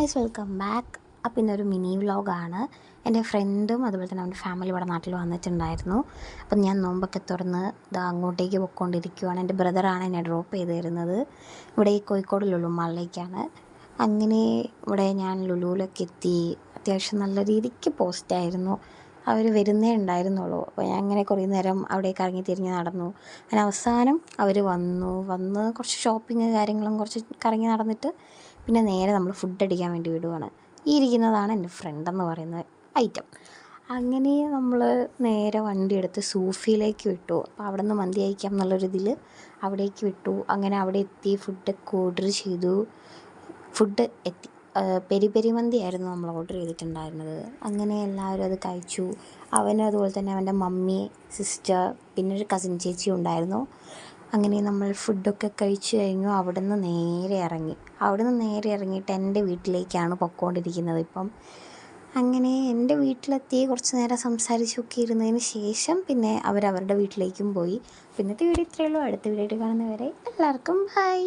Guys, welcome back. അപ്പോൾ ഇന്നൊരു mini വ്ലോഗാണ്. എൻ്റെ ഫ്രണ്ടും അതുപോലെ തന്നെ അവൻ്റെ ഫാമിലി ഇവിടെ നാട്ടിൽ വന്നിട്ടുണ്ടായിരുന്നു. അപ്പം ഞാൻ നോമ്പൊക്കെ തുറന്ന് അങ്ങോട്ടേക്ക് പോയിക്കൊണ്ടിരിക്കുകയാണ്. എൻ്റെ ബ്രദറാണ് എന്നെ ഡ്രോപ്പ് ചെയ്ത് തരുന്നത്. ഇവിടെ ഈ കോഴിക്കോട് ലുലു മാളിലേക്കാണ്. അങ്ങനെ ഇവിടെ ഞാൻ ലുലുവിലൊക്കെ എത്തി. അത്യാവശ്യം നല്ല രീതിക്ക് പോസ്റ്റായിരുന്നു. അവർ വരുന്നേ ഉണ്ടായിരുന്നുള്ളൂ. അപ്പോൾ ഞാൻ അങ്ങനെ കുറേ നേരം അവിടേക്ക് ഇറങ്ങി തിരിഞ്ഞ് നടന്നു. അങ്ങനെ അവസാനം അവർ വന്ന് കുറച്ച് ഷോപ്പിങ് കാര്യങ്ങളും കുറച്ച് കറങ്ങി നടന്നിട്ട് പിന്നെ നേരെ നമ്മൾ ഫുഡ് അടിക്കാൻ വേണ്ടി വിടുവാണ്. ഈ ഇരിക്കുന്നതാണ് എൻ്റെ ഫ്രണ്ടെന്ന് പറയുന്ന ഐറ്റം. അങ്ങനെ നമ്മൾ നേരെ വണ്ടി എടുത്ത് സൂഫിയിലേക്ക് വിട്ടു. അപ്പോൾ അവിടെ നിന്ന് മന്തി കഴിക്കാം എന്നുള്ളൊരിതിൽ അവിടേക്ക് വിട്ടു. അങ്ങനെ അവിടെ എത്തി ഫുഡൊക്കെ ഓർഡർ ചെയ്തു. ഫുഡ് എത്തി. പെരി പെരി മന്തിയായിരുന്നു നമ്മൾ ഓർഡർ ചെയ്തിട്ടുണ്ടായിരുന്നത്. അങ്ങനെ എല്ലാവരും അത് കഴിച്ചു. അവനും അതുപോലെ തന്നെ അവൻ്റെ മമ്മി, സിസ്റ്റർ, പിന്നെ ഒരു കസിൻ ചേച്ചിയും ഉണ്ടായിരുന്നു. അങ്ങനെ നമ്മൾ ഫുഡൊക്കെ കഴിച്ച് കഴിഞ്ഞു. അവിടെ നിന്ന് നേരെ ഇറങ്ങിയിട്ട് എൻ്റെ വീട്ടിലേക്കാണ് പൊയ്ക്കൊണ്ടിരിക്കുന്നത് ഇപ്പം. അങ്ങനെ എൻ്റെ വീട്ടിലെത്തി കുറച്ച് നേരം സംസാരിച്ചൊക്കെ ഇരുന്നതിന് ശേഷം പിന്നെ അവരവരുടെ വീട്ടിലേക്കും പോയി. ഇന്നത്തെ വീഡിയോ ഇത്രയേ ഉള്ളൂ. അടുത്ത വീഡിയോ കാണുന്നവരെ എല്ലാവർക്കും ബൈ.